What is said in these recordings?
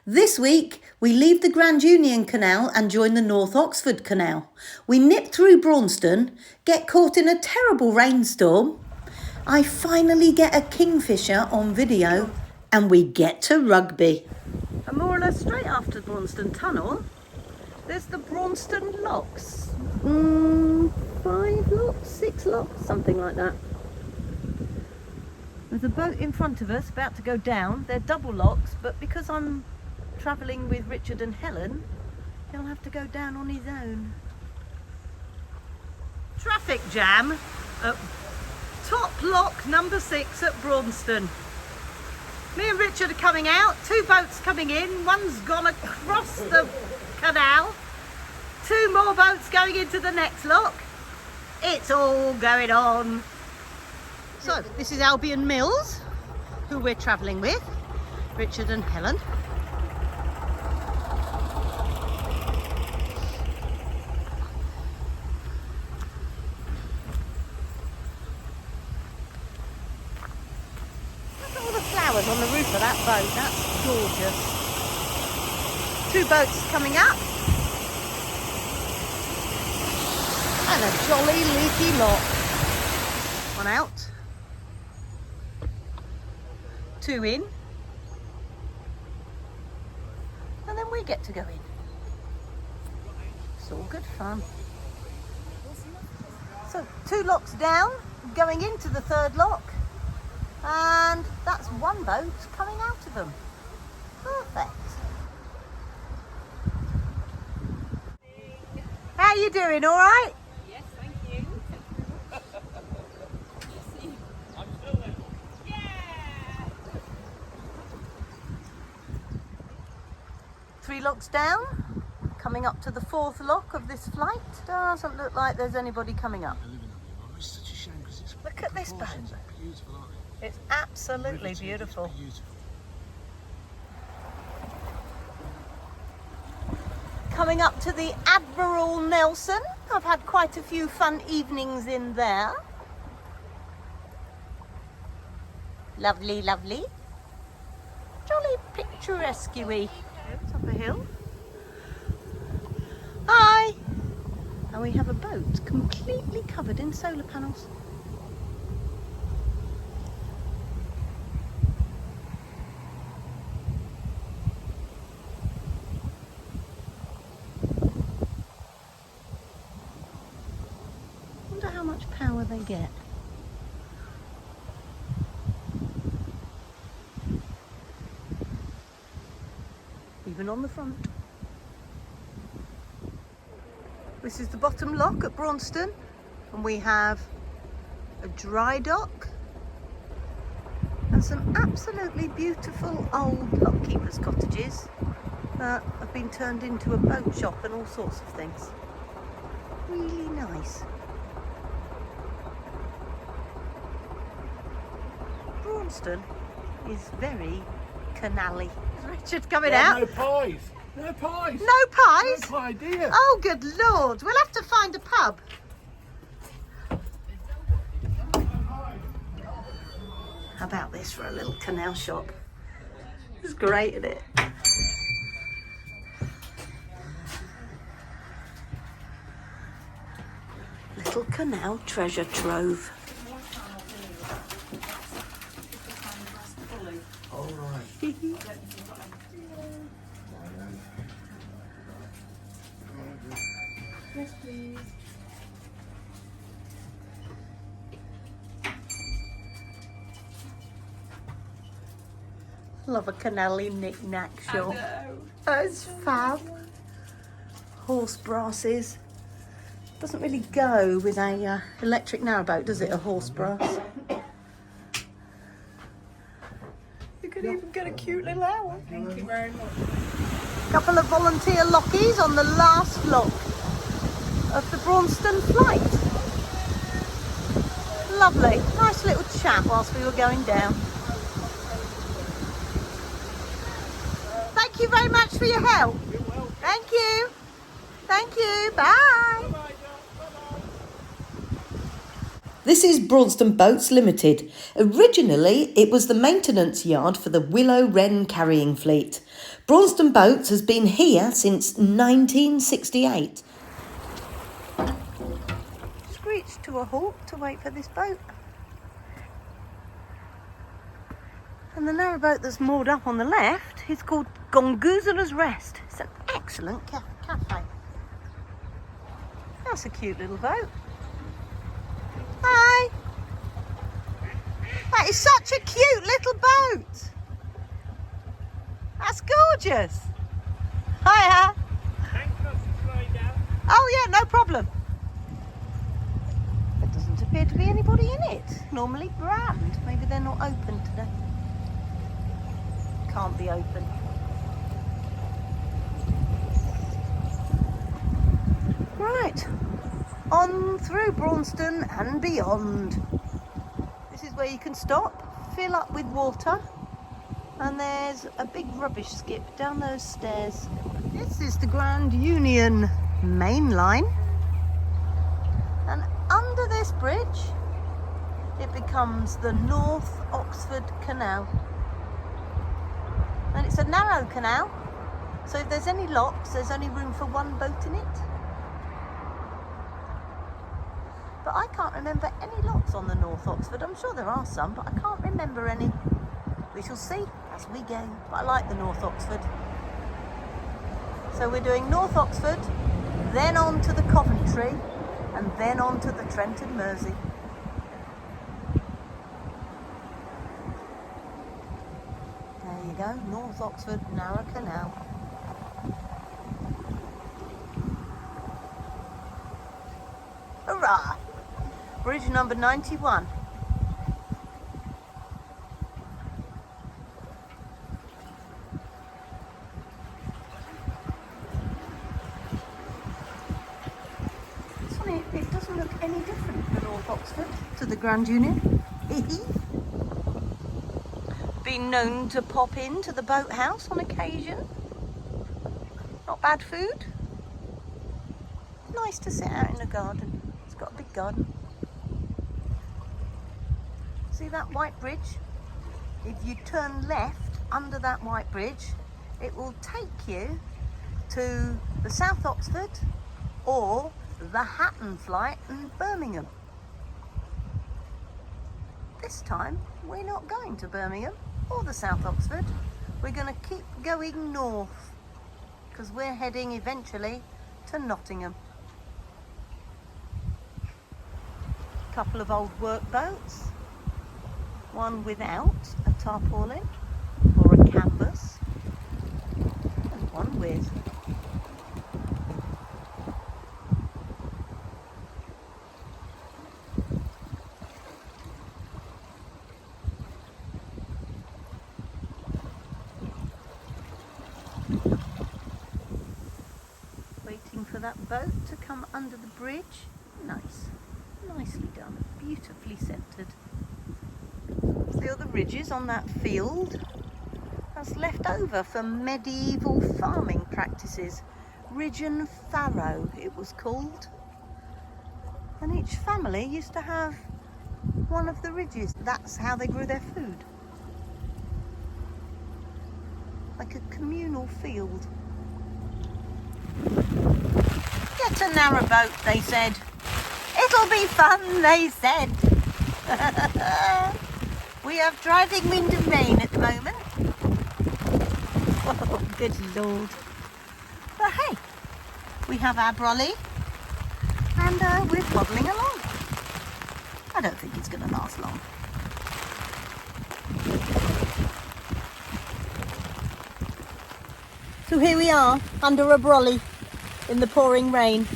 This week, we leave the Grand Union Canal and join the North Oxford Canal. We nip through Braunston, get caught in a terrible rainstorm. I finally get a kingfisher on video and we get to Rugby. And more or less straight after the Braunston Tunnel, there's the Braunston locks. 5 locks, 6 locks, something like that. There's a boat in front of us about to go down. They're double locks, but because I'm travelling with Richard and Helen, he'll have to go down on his own. Traffic jam at top lock number 6 at Braunston. Me and Richard are coming out, 2 boats coming in, one's gone across the canal, 2 more boats going into the next lock. It's all going on. So this is Albion Mills, who we're travelling with, Richard and Helen. Flowers on the roof of that boat, that's gorgeous. 2 boats coming up and a jolly leaky lot. One out, 2 in, and then we get to go in. It's all good fun. So 2 locks down, going into the 3rd lock. And that's 1 boat coming out of them. Perfect. How you doing? All right? Yes, thank you. I'm filming. Yeah. 3 locks down, coming up to the 4th lock of this flight. Doesn't look like there's anybody coming up. It's such a shame because it's Look at this boat. beautiful, aren't they? It's absolutely Riveting, beautiful. it's beautiful. Coming up to the Admiral Nelson. I've had quite a few fun evenings in there. Lovely, lovely. Jolly picturesque-y. It's up a hill. Hi! And we have a boat completely covered in solar panels. How much power they get. Even on the front. This is the bottom lock at Braunston, and we have a dry dock and some absolutely beautiful old lockkeepers' cottages that have been turned into a boat shop and all sorts of things. Really nice. Braunston is very canally. Richard coming out. No pies. No pies. No pies? No pie, dear. Oh, good Lord. We'll have to find a pub. How about this for a little canal shop? It's great, isn't it? Little canal treasure trove. All right. Yes, please. Love a canally knick-knack shop. It's fab. Horse brasses. Doesn't really go with a electric narrowboat, does it? A horse brass. You could even get a cute little owl. Thank you very much. Couple of volunteer lockies on the last lock of the Braunston flight. Lovely. Nice little chat whilst we were going down. Thank you very much for your help. You're welcome. Thank you. Thank you. Bye. Bye-bye, Doc. Bye-bye. This is Braunston Boats Limited. Originally, it was the maintenance yard for the Willow Wren carrying fleet. Braunston Boats has been here since 1968. Screeched to a halt to wait for this boat. And the narrowboat that's moored up on the left is called Gongoozler's Rest. It's an excellent cafe. That's a cute little boat. Hi! That is such a cute little boat. That's gorgeous. Hiya. Oh yeah, no problem. There doesn't appear to be anybody in it. Normally brand. Maybe they're not open today. Can't be open. Right. On through Braunston and beyond. This is where you can stop, fill up with water, and there's a big rubbish skip down those stairs. This is the Grand Union main line, and under this bridge it becomes the North Oxford Canal, and it's a narrow canal, so if there's any locks there's only room for one boat in it. But I can't remember any locks on the North Oxford. I'm sure there are some, but I can't remember any. We shall see as we go. But I like the North Oxford. So we're doing North Oxford, then on to the Coventry, and then on to the Trent and Mersey. There you go, North Oxford, narrow canal. Hurrah! Bridge number 91. It's funny, it doesn't look any different, the North Oxford, to the Grand Union. Been known to pop into the boathouse on occasion. Not bad food. Nice to sit out in the garden. It's got a big garden. See that white bridge? If you turn left under that white bridge, it will take you to the South Oxford or the Hatton flight in Birmingham. This time we're not going to Birmingham or the South Oxford. We're going to keep going north because we're heading eventually to Nottingham. Couple of old workboats. One without a tarpaulin or a canvas, and one with. Waiting for that boat to come under the bridge. Nice, nicely done, beautifully centred. See all the ridges on that field? That's left over from medieval farming practices. Ridge and farrow it was called. And each family used to have one of the ridges. That's how they grew their food. Like a communal field. Get a narrowboat, they said. It'll be fun, they said. We have driving wind and rain at the moment. Oh, good Lord. But hey, we have our brolly and we're plodding along. I don't think it's going to last long. So here we are, under a brolly in the pouring rain,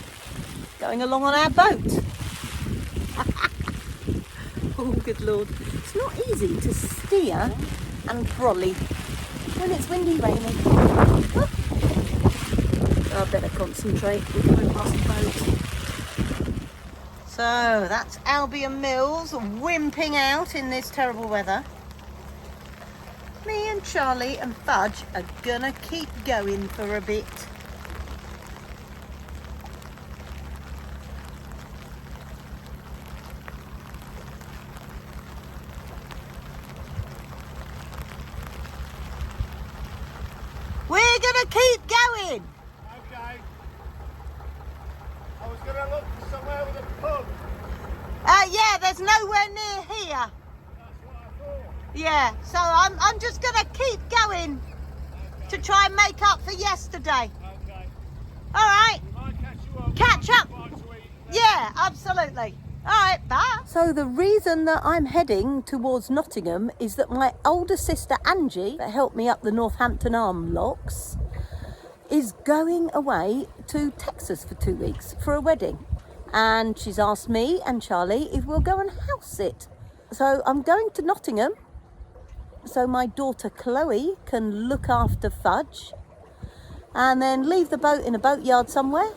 going along on our boat. Oh, good Lord. It's not easy to steer and brolly when it's windy raining. Oh. I better concentrate before we pass the boat. So that's Albion Mills wimping out in this terrible weather. Me and Charlie and Fudge are gonna keep going for a bit. gonna keep going. Okay. I was going to look for somewhere with a pub. Yeah, there's nowhere near here. That's what I thought. Yeah, so I'm just gonna keep going to try and make up for yesterday. Okay. All right, We might catch you up. catch up. Find to eat. Yeah, absolutely. All right, bye. So the reason that I'm heading towards Nottingham is that my older sister Angie, that helped me up the Northampton Arm locks, is going away to Texas for 2 weeks for a wedding. And she's asked me and Charlie if we'll go and house sit. So I'm going to Nottingham so my daughter Chloe can look after Fudge and then leave the boat in a boatyard somewhere.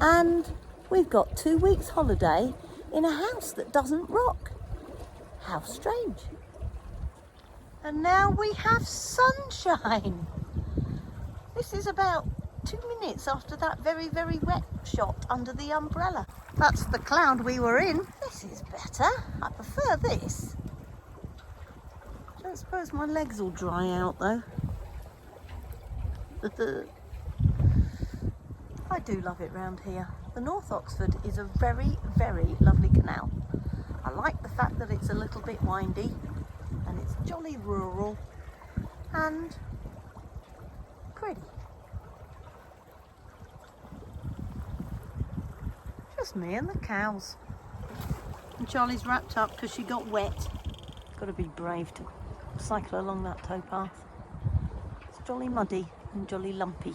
And we've got 2 weeks holiday in a house that doesn't rock. How strange. And now we have sunshine. This is about 2 minutes after that very, very wet shot under the umbrella. That's the cloud we were in. This is better. I prefer this. Don't suppose my legs will dry out though. I do love it round here. The North Oxford is a very, very lovely canal. I like the fact that it's a little bit windy and it's jolly rural and pretty. Just me and the cows. And Charlie's wrapped up because she got wet. Got to be brave to cycle along that towpath. It's jolly muddy and jolly lumpy.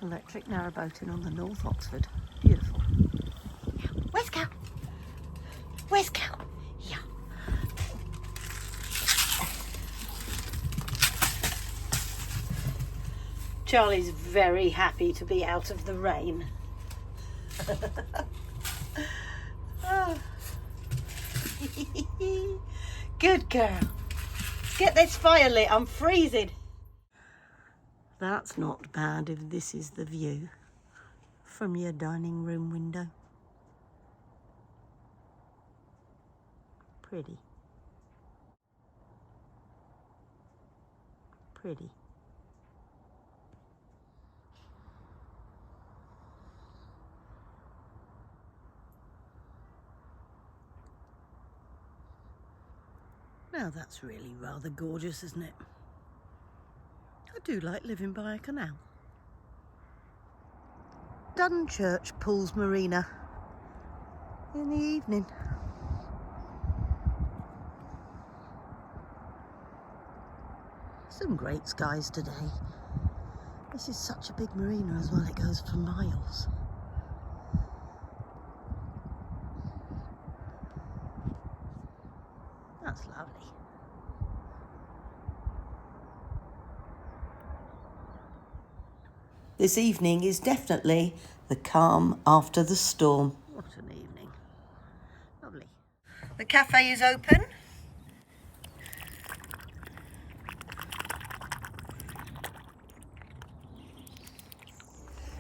Electric narrowboating on the North Oxford. Beautiful. Where's Cal? Where's Cal? Yeah. Charlie's very happy to be out of the rain. Oh. Good girl. Get this fire lit, I'm freezing. That's not bad if this is the view from your dining room window. Pretty. Pretty. Now that's really rather gorgeous, isn't it? I do like living by a canal. Dunchurch Pools Marina in the evening. Some great skies today. This is such a big marina as well, it goes for miles. That's lovely. This evening is definitely the calm after the storm. What an evening. Lovely. The cafe is open.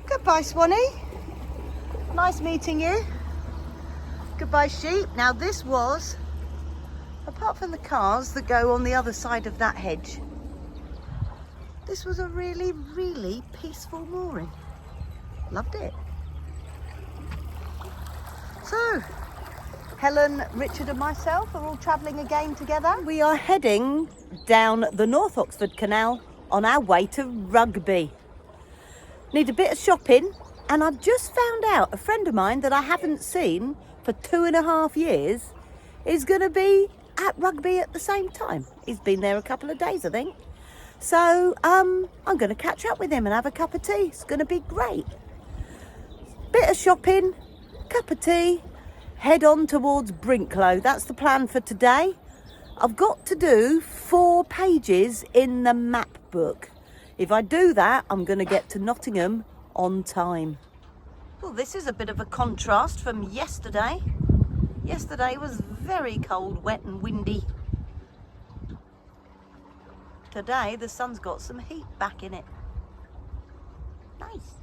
Goodbye, Swanee. Nice meeting you. Goodbye, sheep. Now this was, apart from the cars that go on the other side of that hedge, this was a really, really peaceful mooring. Loved it. So, Helen, Richard and myself are all travelling again together. We are heading down the North Oxford Canal on our way to Rugby. Need a bit of shopping, and I've just found out a friend of mine that I haven't seen for 2.5 years is going to be at Rugby at the same time. He's been there a couple of days, I think. So I'm going to catch up with him and have a cup of tea. It's going to be great. Bit of shopping, cup of tea, head on towards Brinklow. That's the plan for today. I've got to do 4 pages in the map book. If I do that, I'm going to get to Nottingham on time. Well, this is a bit of a contrast from yesterday. Yesterday was very cold, wet and windy. Today the sun's got some heat back in it. Nice.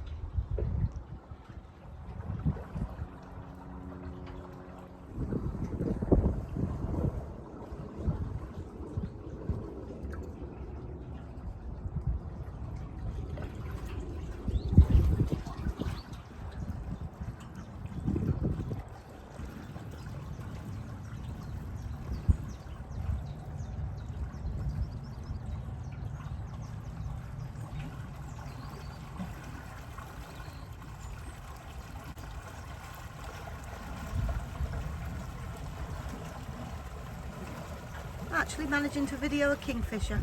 Actually managing to video a kingfisher.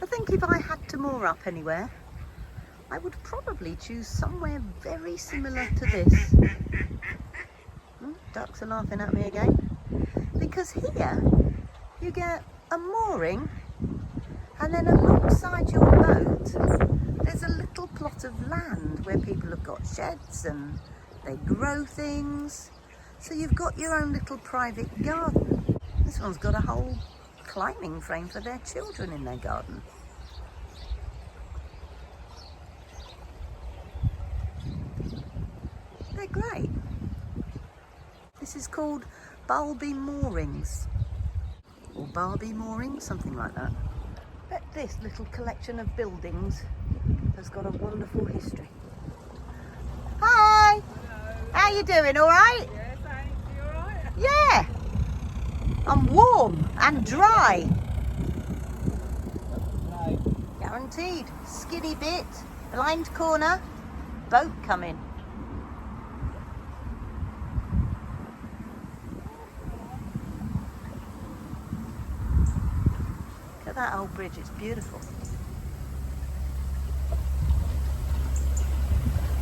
I think if I had to moor up anywhere, I would probably choose somewhere very similar to this. Ducks are laughing at me again. Because here you get a mooring, and then alongside your boat there's a little plot of land where people have got sheds and they grow things. So you've got your own little private garden. This one's got a whole climbing frame for their children in their garden. They're great. This is called bulby moorings, or Barbie moorings, something like that. But this little collection of buildings has got a wonderful history. Hi! Hello. How you doing, all right? Yeah, thanks. You alright? Yeah! I'm warm and dry. Guaranteed. Skinny bit, blind corner, boat coming. Look at that old bridge, it's beautiful.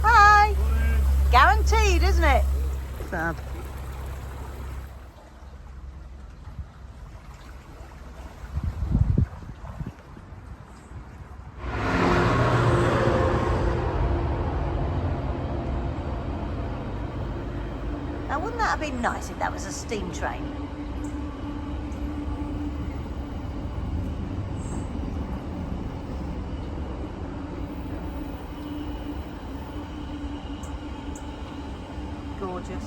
Hi! Guaranteed, isn't it? Fab. Now, wouldn't that have been nice if that was a steam train? Gorgeous.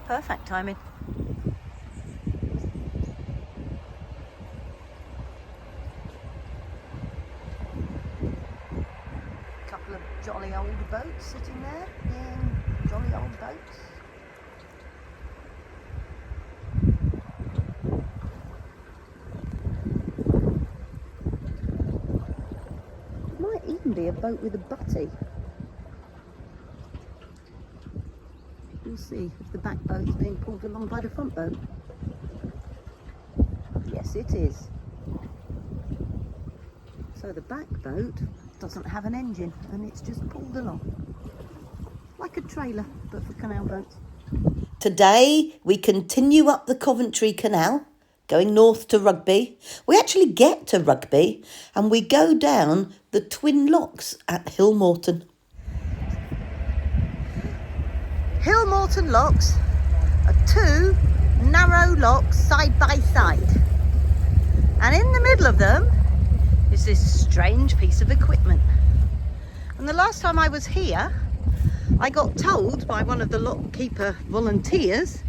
Perfect timing. Couple of jolly old boats sitting there, being jolly old boats. Might even be a boat with a butty. We'll see if the back boat's being pulled along by the front boat. Yes, it is. So the back boat doesn't have an engine and it's just pulled along. Like a trailer, but for canal boats. Today we continue up the Coventry Canal, going north to Rugby. We actually get to Rugby and we go down the twin locks at Hillmorton. Hillmorton locks are two narrow locks side by side. And in the middle of them is this strange piece of equipment. And the last time I was here, I got told by one of the lock keeper volunteers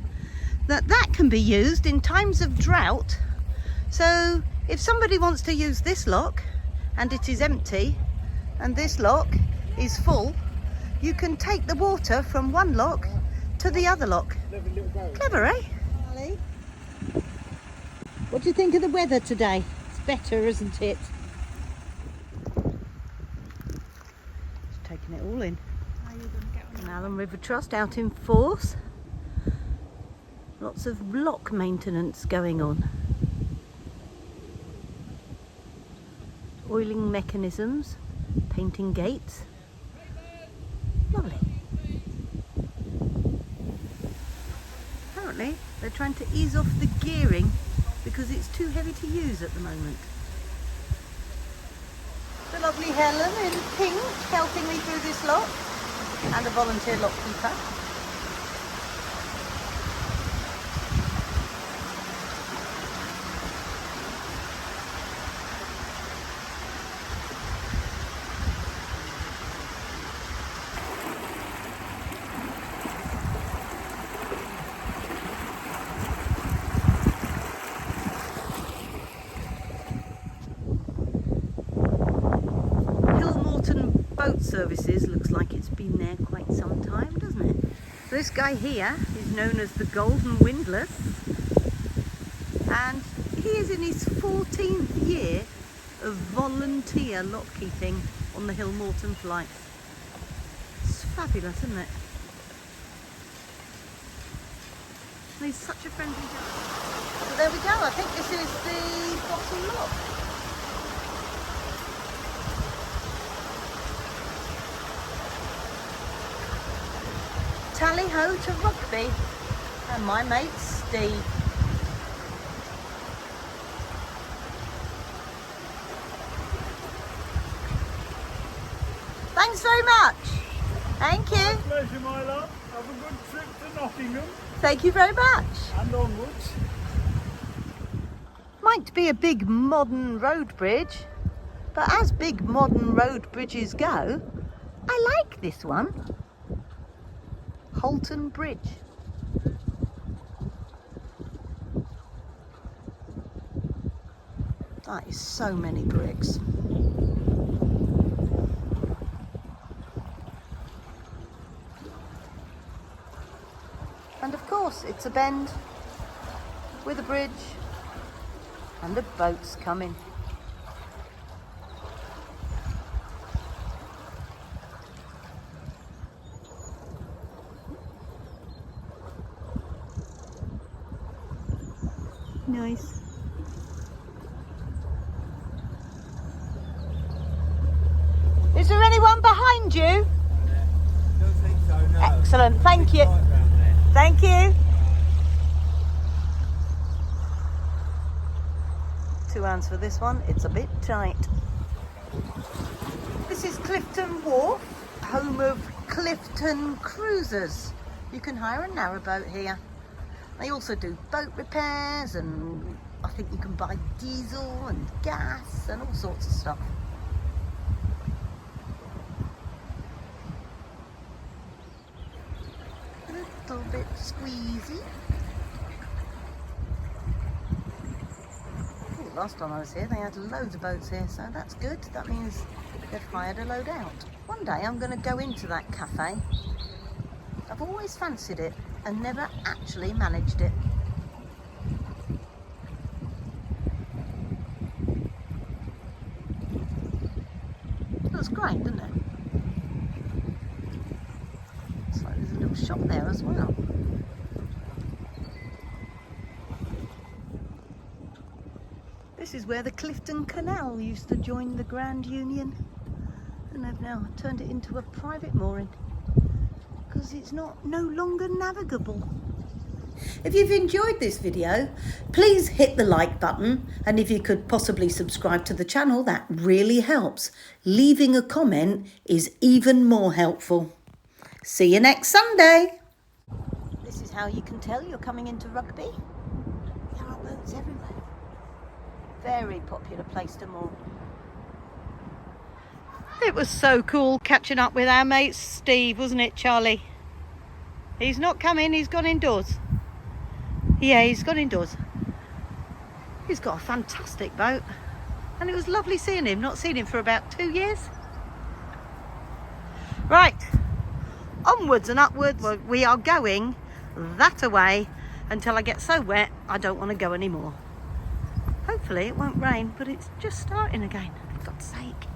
that that can be used in times of drought. So if somebody wants to use this lock and it is empty and this lock is full, you can take the water from one lock to the other lock. Clever, eh? What do you think of the weather today? It's better, isn't it? Just taking it all in. Canal and River Trust out in force. Lots of lock maintenance going on. Oiling mechanisms, painting gates. Lovely. Apparently they're trying to ease off the gearing because because it's too heavy to use at the moment. The lovely Helen in pink helping me through this lock, and a volunteer lock keeper. Boat services looks like it's been there quite some time, doesn't it? This guy here is known as the Golden Windlass, and he is in his 14th year of volunteer lock keeping on the Hillmorton flights. It's fabulous, isn't it? And he's such a friendly guy. So there we go, I think this is the bottom lock. Tally ho to Rugby and my mate Steve. Thanks very much. Thank you. My pleasure, my love. Have a good trip to Nottingham Thank you very much. and onwards. Might be a big modern road bridge, but as big modern road bridges go, I like this one. Holton Bridge. That is so many bricks. And of course it's a bend with a bridge and the boats coming. Nice. Is there anyone behind you? Don't think so, no. Excellent, thank you. Right round there. Thank you. Two hands for this one, it's a bit tight. This is Clifton Wharf, home of Clifton Cruisers. You can hire a narrowboat here. They also do boat repairs, and I think you can buy diesel and gas and all sorts of stuff. A little bit squeezy. Oh, last time I was here they had loads of boats here, so that's good. That means they've hired a load out. One day I'm going to go into that cafe. I've always fancied it and never actually managed it. Looks great, doesn't it? Looks like there's a little shop there as well. This is where the Clifton Canal used to join the Grand Union, and they've now turned it into a private mooring because it's no longer navigable. If you've enjoyed this video, please hit the like button, and if you could possibly subscribe to the channel, that really helps. Leaving a comment is even more helpful. See you next Sunday. This is how you can tell you're coming into Rugby. There are boats everywhere. Very popular place to moor. It was so cool catching up with our mate Steve, wasn't it, Charlie? He's not coming, he's gone indoors. Yeah, he's gone indoors. He's got a fantastic boat, and it was lovely seeing him. Not seen him for about 2 years. Right, onwards and upwards. We are going that away until I get so wet I don't want to go anymore. Hopefully it won't rain, but it's just starting again, for God's sake.